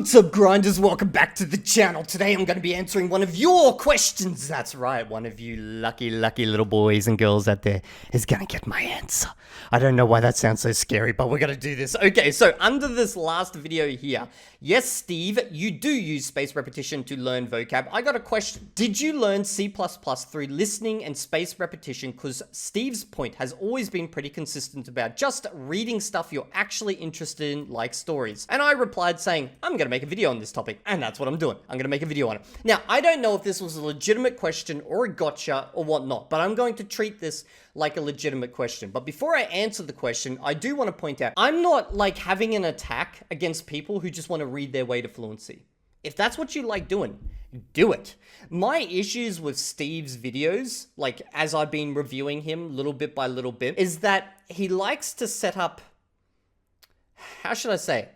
What's up, grinders? Welcome back to the channel. Today I'm going to be answering one of your questions. That's right, one of you lucky little boys and girls out there is going to get my answer. I don't know why that sounds so scary, but we're going to do this. Okay, so under this last video here, yes, Steve, you do use spaced repetition to learn vocab. I got a question. Did you learn C++ through listening and spaced repetition? Because Steve's point has always been pretty consistent about just reading stuff you're actually interested in, like stories. And I replied saying, I'm going to make a video on this topic, and that's what I'm doing. I'm going to make a video on it. Now, I don't know if this was a legitimate question or a gotcha or whatnot, but I'm going to treat this like a legitimate question. But before I answer the question, I do want to point out, I'm not like having an attack against people who just want to read their way to fluency. If that's what you like doing, do it. My issues with Steve's videos, like as I've been reviewing him little bit by little bit, is that he likes to set up, how should I say it?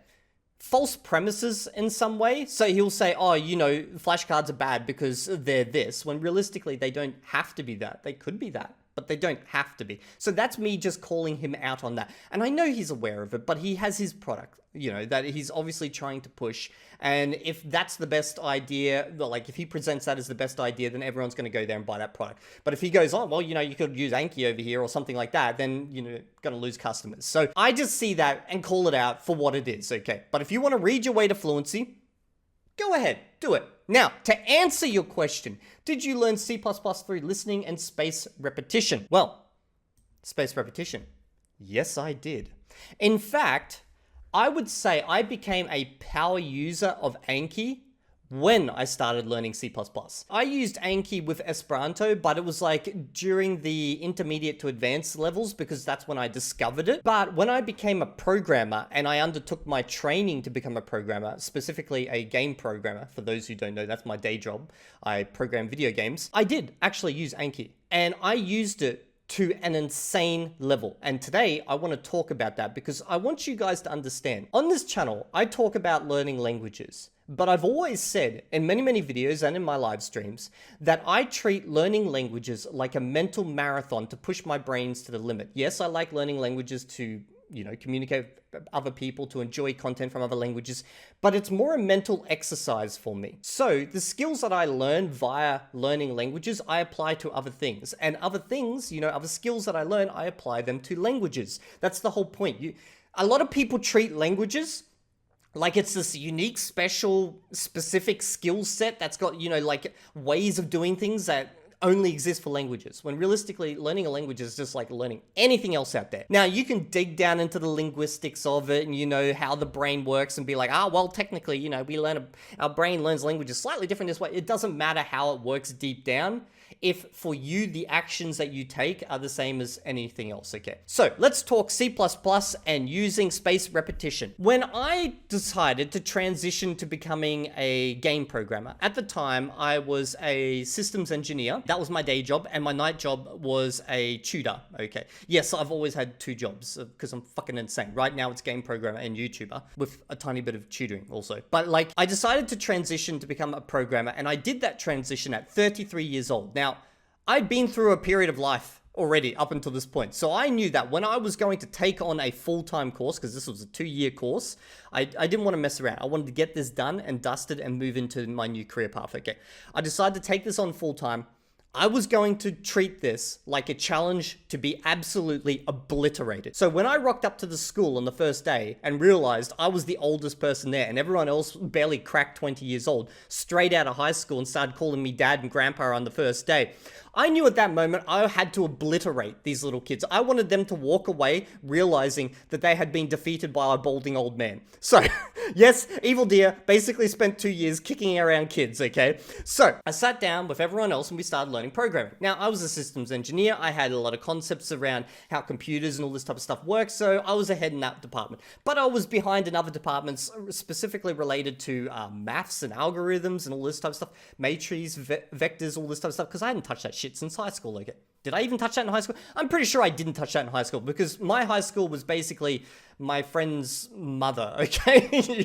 False premises in some way. So he'll say, oh, you know, flashcards are bad because they're this, when realistically they don't have to be that. They could be that, but they don't have to be. So that's me just calling him out on that. And I know he's aware of it, but he has his product, you know, that he's obviously trying to push. And if that's the best idea, like if he presents that as the best idea, then everyone's going to go there and buy that product. But if he goes, oh, well, you know, you could use Anki over here or something like that, then, you know, going to lose customers. So I just see that and call it out for what it is, okay? But if you want to read your way to fluency, go ahead, do it. Now, to answer your question, did you learn C++ through listening and spaced repetition? Well, spaced repetition. Yes, I did. In fact, I would say I became a power user of Anki when I started learning C++. I used Anki with Esperanto, but it was like during the intermediate to advanced levels because that's when I discovered it. But when I became a programmer and I undertook my training to become a programmer, specifically a game programmer, for those who don't know, that's my day job. I program video games. I did actually use Anki, and I used it to an insane level. And today I want to talk about that because I want you guys to understand. On this channel, I talk about learning languages, but I've always said in many videos and in my live streams that I treat learning languages like a mental marathon to push my brains to the limit. Yes, I like learning languages to, you know, communicate with other people, to enjoy content from other languages, but it's more a mental exercise for me. So the skills that I learn via learning languages, I apply to other things, and other things, you know, other skills that I learn, I apply them to languages. That's the whole point. A lot of people treat languages like it's this unique, special, specific skill set that's got, you know, like ways of doing things that only exist for languages, when realistically learning a language is just like learning anything else out there. Now, you can dig down into the linguistics of it and, you know, how the brain works and be like, well, technically, you know, our brain learns languages slightly different this way. It doesn't matter how it works deep down if for you the actions that you take are the same as anything else, okay? So let's talk C++ and using spaced repetition. When I decided to transition to becoming a game programmer, at the time I was a systems engineer. That was my day job, and my night job was a tutor, okay? Yes, I've always had two jobs because I'm fucking insane. Right now it's game programmer and YouTuber with a tiny bit of tutoring also. But like, I decided to transition to become a programmer, and I did that transition at 33 years old. Now, I'd been through a period of life already up until this point. So I knew that when I was going to take on a full-time course, because this was a 2-year course, I didn't want to mess around. I wanted to get this done and dusted and move into my new career path, okay? I decided to take this on full-time. I was going to treat this like a challenge to be absolutely obliterated. So when I rocked up to the school on the first day and realized I was the oldest person there and everyone else barely cracked 20 years old, straight out of high school, and started calling me dad and grandpa on the first day, I knew at that moment I had to obliterate these little kids. I wanted them to walk away realizing that they had been defeated by a balding old man. So, yes, Evildea basically spent 2 years kicking around kids, okay? So, I sat down with everyone else and we started learning programming. Now, I was a systems engineer. I had a lot of concepts around how computers and all this type of stuff works, so I was ahead in that department. But I was behind in other departments specifically related to maths and algorithms and all this type of stuff, matrices, vectors, all this type of stuff, because I hadn't touched that shit since high school. Okay, did I even touch that in high school? I'm pretty sure I didn't touch that in high school because my high school was basically my friend's mother, okay?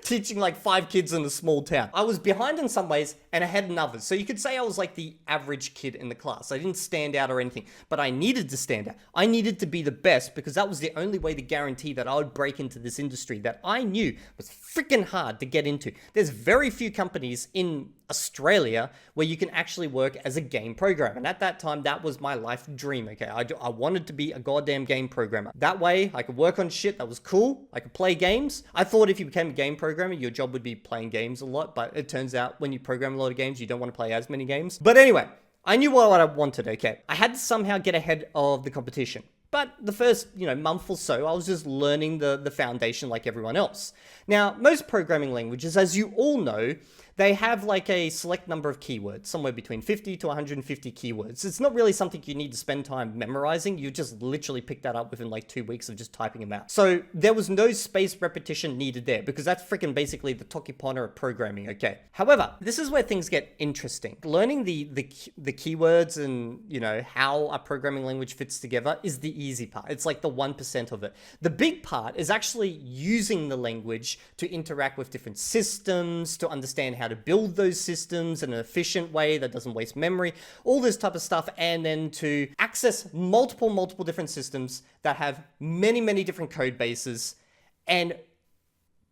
Teaching like 5 kids in a small town. I was behind in some ways and ahead in others. So you could say I was like the average kid in the class. I didn't stand out or anything, but I needed to stand out. I needed to be the best because that was the only way to guarantee that I would break into this industry that I knew was freaking hard to get into. There's very few companies in Australia where you can actually work as a game programmer. And at that time, that was my life dream, okay? I wanted to be a goddamn game programmer. That way, I could work on shit that was cool. I could play games. I thought if you became a game programmer, your job would be playing games a lot. But it turns out when you program a lot of games, you don't want to play as many games. But anyway, I knew what I wanted, okay? I had to somehow get ahead of the competition. But the first, month or so, I was just learning the foundation like everyone else. Now, most programming languages, as you all know, they have like a select number of keywords, somewhere between 50 to 150 keywords. It's not really something you need to spend time memorizing. You just literally pick that up within like 2 weeks of just typing them out. So there was no spaced repetition needed there because that's freaking basically the Tokipona of programming, okay? However, this is where things get interesting. Learning the keywords and, how a programming language fits together is the easy part. It's like the 1% of it. The big part is actually using the language to interact with different systems, to understand how to build those systems in an efficient way that doesn't waste memory, all this type of stuff, and then to access multiple different systems that have many different code bases and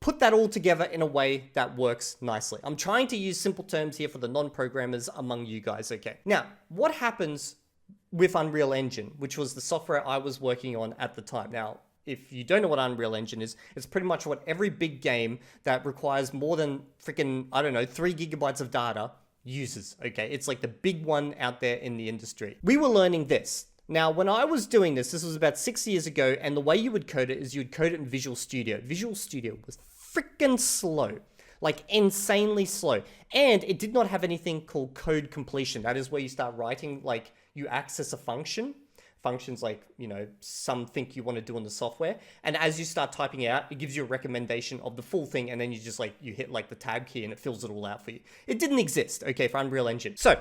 put that all together in a way that works nicely. I'm trying to use simple terms here for the non-programmers among you guys, okay? Now, what happens with Unreal Engine, which was the software I was working on at the time? Now, if you don't know what Unreal Engine is, it's pretty much what every big game that requires more than freaking, 3 gigabytes of data uses, okay? It's like the big one out there in the industry. We were learning this. Now, when I was doing this was about 6 years ago, and the way you would code it is you would code it in Visual Studio. Visual Studio was freaking slow. Like insanely slow. And it did not have anything called code completion. That is where you start writing, like you access a function. Functions like, something you want to do in the software. And as you start typing it out, it gives you a recommendation of the full thing. And then you just you hit like the tab key and it fills it all out for you. It didn't exist, okay, for Unreal Engine. So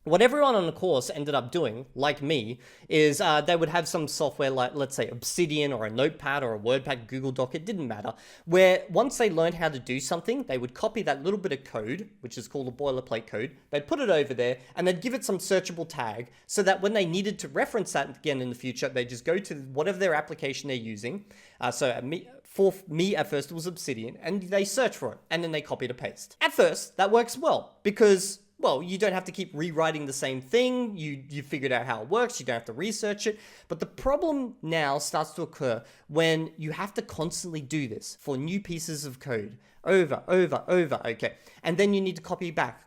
what everyone on the course ended up doing, like me, is they would have some software like, let's say, Obsidian or a Notepad or a WordPad, Google Doc, it didn't matter, where once they learned how to do something, they would copy that little bit of code, which is called a boilerplate code, they'd put it over there, and they'd give it some searchable tag, so that when they needed to reference that again in the future, they just go to whatever their application they're using. For me, at first, it was Obsidian, and they search for it, and then they copy to paste. At first, that works well, because you don't have to keep rewriting the same thing. You figured out how it works. You don't have to research it. But the problem now starts to occur when you have to constantly do this for new pieces of code over, okay? And then you need to copy back.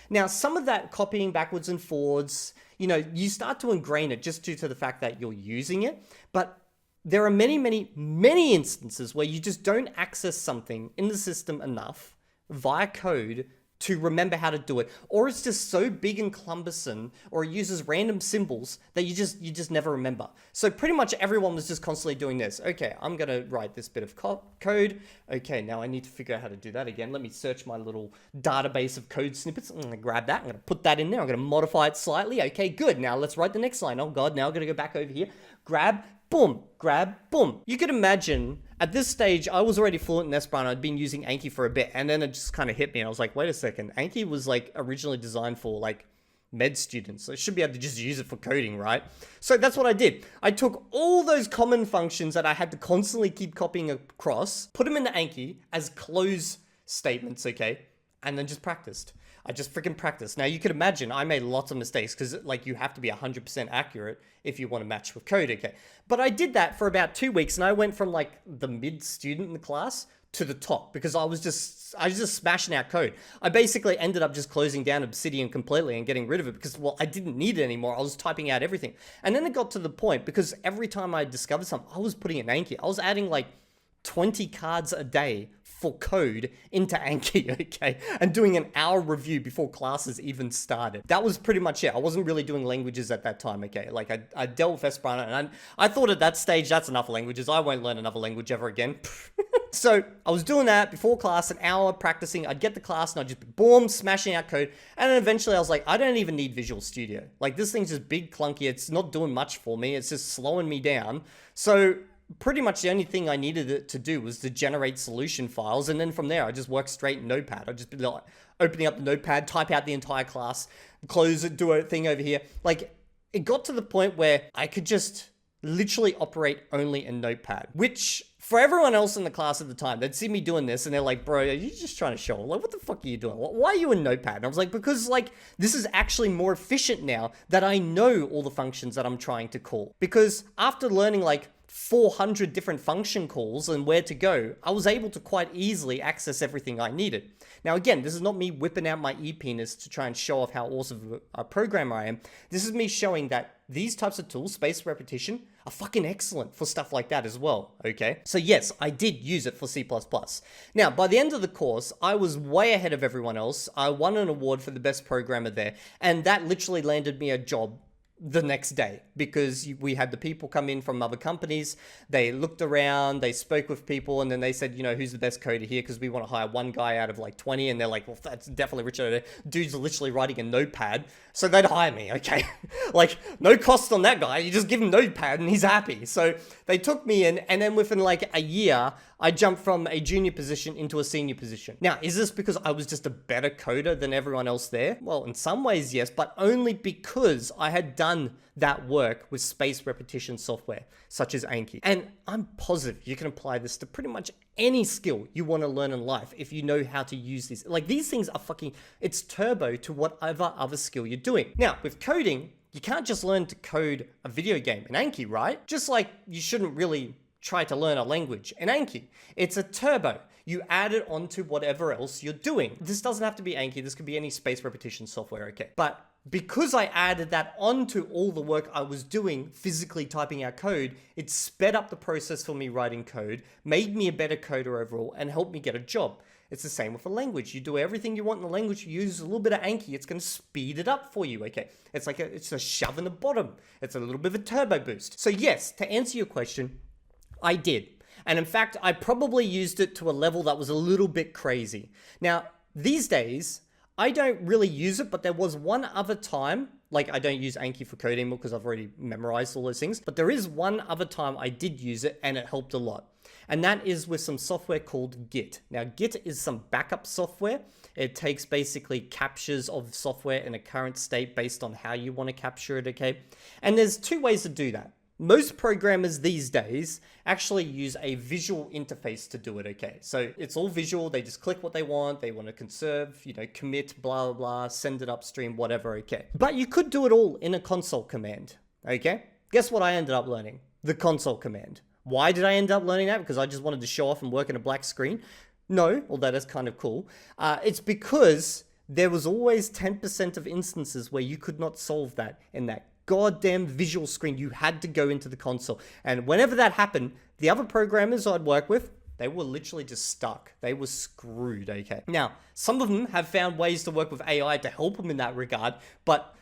Now, some of that copying backwards and forwards, you start to ingrain it just due to the fact that you're using it. But there are many instances where you just don't access something in the system enough via code to remember how to do it, or it's just so big and cumbersome, or it uses random symbols that you just never remember. So pretty much everyone was just constantly doing this. Okay, I'm gonna write this bit of code. Okay, now I need to figure out how to do that again. Let me search my little database of code snippets. I'm gonna grab that. I'm gonna put that in there. I'm gonna modify it slightly. Okay, good. Now let's write the next line. Oh God, now I'm gonna go back over here. Grab, boom, You could imagine at this stage, I was already fluent in Esperanto. I'd been using Anki for a bit, and then it just kind of hit me. And I was like, wait a second. Anki was like originally designed for like med students. So I should be able to just use it for coding, right? So that's what I did. I took all those common functions that I had to constantly keep copying across, put them into Anki as close statements, okay? And then just practiced. I just freaking practiced. Now you could imagine I made lots of mistakes because you have to be 100% accurate if you want to match with code, okay? But I did that for about 2 weeks, and I went from like the mid student in the class to the top because I was just smashing out code. I basically ended up just closing down Obsidian completely and getting rid of it because, I didn't need it anymore. I was typing out everything. And then it got to the point because every time I discovered something, I was putting it in Anki. I was adding like 20 cards a day for code into Anki, okay? And doing an hour review before classes even started. That was pretty much it. I wasn't really doing languages at that time, okay? Like I dealt with Esperanto, and I thought at that stage, that's enough languages. I won't learn another language ever again. So I was doing that before class, an hour practicing. I'd get to class and I'd just boom, smashing out code. And then eventually I was like, I don't even need Visual Studio. Like this thing's just big, clunky. It's not doing much for me. It's just slowing me down. So pretty much the only thing I needed it to do was to generate solution files. And then from there, I just work straight in Notepad. I'd just be like opening up the Notepad, type out the entire class, close it, do a thing over here. Like, it got to the point where I could just literally operate only in Notepad, which for everyone else in the class at the time, they'd see me doing this and they're like, bro, are you just trying to show? Like, what the fuck are you doing? Why are you in Notepad? And I was like, because like, this is actually more efficient now that I know all the functions that I'm trying to call. Because after learning like 400 different function calls and where to go, I was able to quite easily access everything I needed. Now, again, this is not me whipping out my e-penis to try and show off how awesome a programmer I am. This is me showing that these types of tools, spaced repetition, are fucking excellent for stuff like that as well, okay? So yes, I did use it for C++. Now, by the end of the course, I was way ahead of everyone else. I won an award for the best programmer there, and that literally landed me a job the next day, because we had the people come in from other companies. They looked around, they spoke with people, and then they said, you know, who's the best coder here? Because we want to hire one guy out of like 20. And they're like, well, that's definitely Richard. Dude's literally writing a Notepad. So they'd hire me, okay? Like, no cost on that guy. You just give him Notepad and he's happy. So they took me in, and then within like a year, I jumped from a junior position into a senior position. Now, is this because I was just a better coder than everyone else there? Well, in some ways, yes, but only because I had done that work with spaced repetition software, such as Anki. And I'm positive you can apply this to pretty much any skill you want to learn in life if you know how to use these. Like, these things are fucking, it's turbo to whatever other skill you're doing. Now, with coding, you can't just learn to code a video game in Anki, right? Just like you shouldn't really try to learn a language in Anki. It's a turbo. You add it onto whatever else you're doing. This doesn't have to be Anki. This could be any spaced repetition software, okay? But because I added that onto all the work I was doing, physically typing out code, it sped up the process for me writing code, made me a better coder overall, and helped me get a job. It's the same with a language. You do everything you want in the language, you use a little bit of Anki, it's going to speed it up for you, okay? It's like it's a shove in the bottom. It's a little bit of a turbo boost. So yes, to answer your question, I did. And in fact, I probably used it to a level that was a little bit crazy. Now, these days, I don't really use it, but there was one other time, like I don't use Anki for code anymore because I've already memorized all those things, but there is one other time I did use it and it helped a lot. And that is with some software called Git. Now, Git is some backup software. It takes basically captures of software in a current state based on how you want to capture it, okay? And there's two ways to do that. Most programmers these days actually use a visual interface to do it, okay? So it's all visual, they just click what they want to conserve, you know, commit, blah, blah, blah, send it upstream, whatever, okay? But you could do it all in a console command, okay? Guess what I ended up learning? The console command. Why did I end up learning that? Because I just wanted to show off and work in a black screen? No, although that's kind of cool. It's because there was always 10% of instances where you could not solve that in that goddamn visual screen. You had to go into the console. And whenever that happened, the other programmers I'd work with, they were literally just stuck. They were screwed, okay? Now, some of them have found ways to work with AI to help them in that regard, but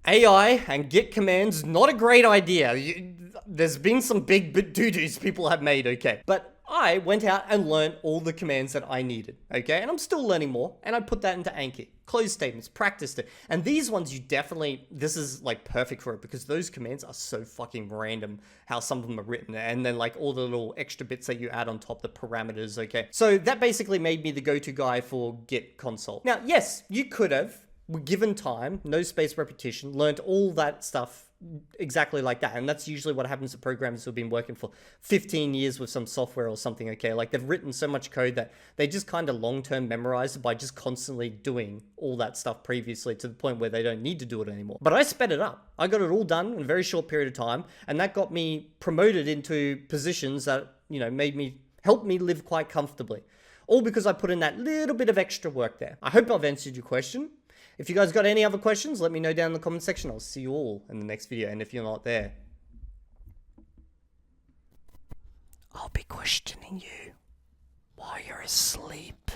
AI and Git commands, not a great idea. There's been some big doo-doos people have made, okay? But I went out and learned all the commands that I needed, okay? And I'm still learning more, and I put that into Anki. Close statements, practiced it. And these ones you definitely, this is like perfect for it because those commands are so fucking random how some of them are written. And then like all the little extra bits that you add on top, the parameters, okay? So that basically made me the go-to guy for Git console. Now, yes, you could have, given time, no spaced repetition, learned all that stuff exactly like that. And that's usually what happens to programmers who have been working for 15 years with some software or something, okay? Like they've written so much code that they just kind of long-term memorize it by just constantly doing all that stuff previously to the point where they don't need to do it anymore. But I sped it up. I got it all done in a very short period of time. And that got me promoted into positions that, you know, helped me live quite comfortably. All because I put in that little bit of extra work there. I hope I've answered your question. If you guys got any other questions, let me know down in the comment section. I'll see you all in the next video. And if you're not there, I'll be questioning you while you're asleep.